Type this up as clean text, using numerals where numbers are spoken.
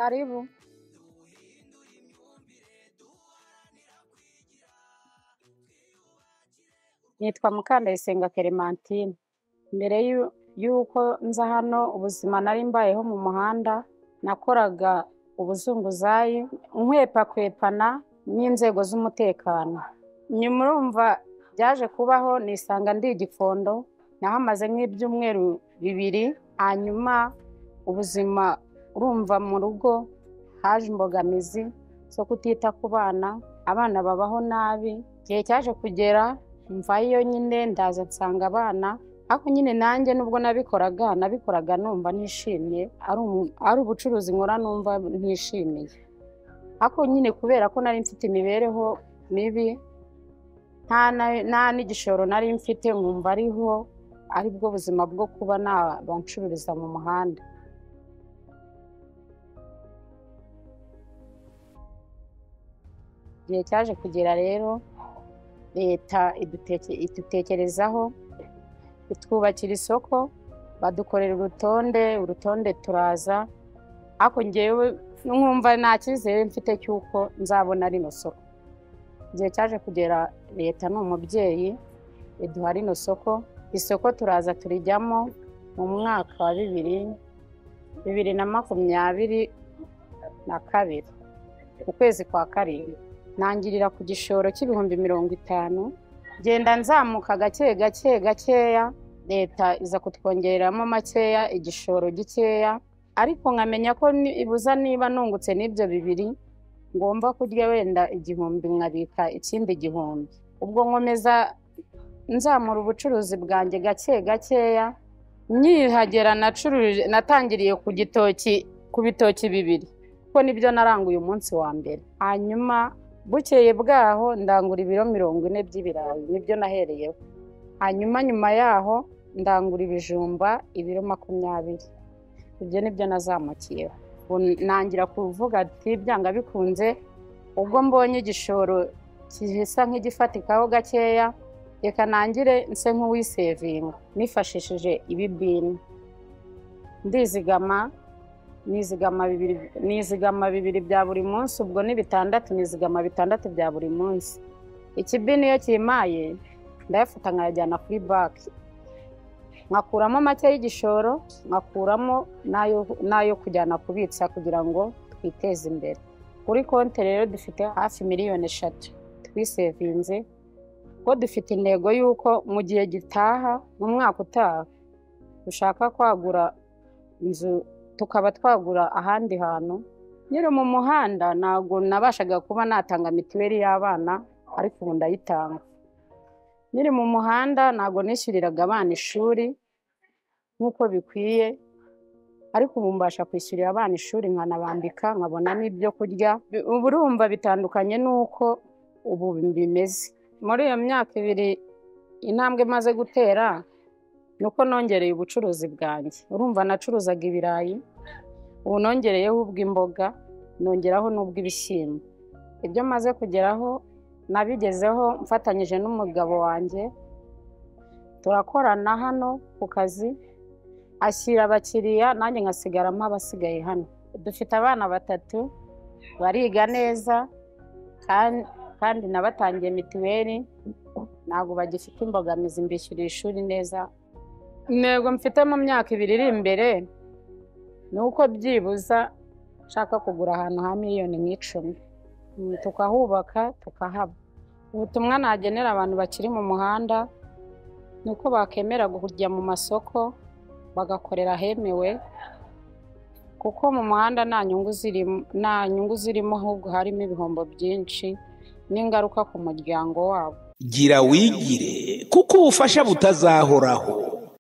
Karibu. Nitwa Mukandayisenga Clementine. Mbere yuko nza hano ubuzima nari mbayeho mu muhanda, nakoraga ubuzunguzayi nkwepakwepana n'inzego z'umutekano. Nyuma urumva byaje kubaho nisanga ndi Gikondo, nahamaze nk'ibyumweru 2, hanyuma ubuzima urumva mu rugo haje imbogamizi zo kutita ku bana, abana babaho nabi. Igihe cyaje kugera mvayo nyine ndaza nsanga abana, ariko nyine nanjye nubwo nabikoraga numva nishimye, ari ubucuruzi nkora numva ntishimiye. Ariko nyine kubera ko nari mfite imibereho mibi, nta n'igishoro nari mfite, nkumva aribwo buzima bwo kuba nabancururiza mu muhanda. Igihe cyaje kugera rero leta idutekerezaho, itwubakira isoko, badukorera urutonde turaza, ariko ngewe nkumva nta cyizere mfite cy'uko nzabona rino soko. Igihe cyaje kugera leta ni umubyeyi iduha rino soko. Isoko turaza turijyamo mu mwaka wa 2022 ukwezi kwa 7. Nangirira ku gishoro cy'ibihumbi 50, genda nzamuka gakeya, leta iza kutwongeramo makeya, igishoro gikeya, ariko nkamenya ko ibuza niba nungutse n'ibyo 2 ngomba kurya wenda 1000 nkabika ikindi 1000. Ubwo nkomeza nzamura ubucuruzi bwanjye gakeya, nyihagera natangiriye ku bitoki 2, kuko nibyo naranguye umunsi wa mbere. Hanyuma bukeye bwaho ndangura ibiro 40 by'ibirayi, nibyo nahereyeho. Hanyuma nyuma yaho ndangura ibijumba ibiro 20, ibyo nibyo nazamukiyeho. Nangira kuvuga ati byanga bikunze, ubwo mbonye igishoro kihisa nk'igifatikaho gakeya, reka nangire nse nk'uwisevinga nifashishije ibibini. Nizigama 2 bya buri munsi, ubwo ni 6, nizigama 6 bya buri munsi. Ikibini iyo kimaye ndayafata nkayajyana kuri banki, nkakuramo make y'igishoro, nkakuramo nayo kujyana kubitsa kugira ngo twiteze imbere. Kuri konti rero dufite hafi 3 miliyoni twisevinze, ko dufite intego y'uko mu gihe gitaha mu mwaka utaha dushaka kwagura inzu, tukaba twagura ahandi hantu. Nyiri mu muhanda ntabwo nabashaga kuba natanga mituweli y'abana, ariko ubu ndayitanga. Nyiri mu muhanda ntabwo nishyuriraga abana ishuri nk'uko bikwiye, ariko ubu mbasha kwishyurira abana ishuri, nkanabambika, nkabona n'ibyo kurya. Ubu urumva bitandukanye n'uko ubu bimeze. Muri iyo myaka 2 intambwe maze gutera nuko nongereye ubucuruzi bwanjye. Urumva nacuruzaga ibirayi, ubu nongereyeho ubw'imboga, nongeraho n'ubw'ibishyimbo. Ibyo maze kugeraho nabigezeho mfatanyije n'umugabo wanjye, turakorana hano ku kazi, ashyira abakiriya nanjye ngasigaramo abasigaye hano. Dufite abana 3 bariga neza, kandi nabatangiye mituweli, ntabwo bagifite imbogamizi, mbishyurira ishuri neza. Intego mfite mu myaka 2 iri imbere nuko byibuza nshaka kugura ahantu ha 10 miliyoni, tukahubaka, tukahaba. Ubutumwa nagenera abantu bakiri mu muhanda nuko bakemera kujya mu masoko bagakorera hemewe, kuko mu muhanda nta nyungu zirimo, ahubwo harimo ibihombo byinshi n'ingaruka ku muryango wabo. Gira wigire, kuko ubufasha butazahoraho.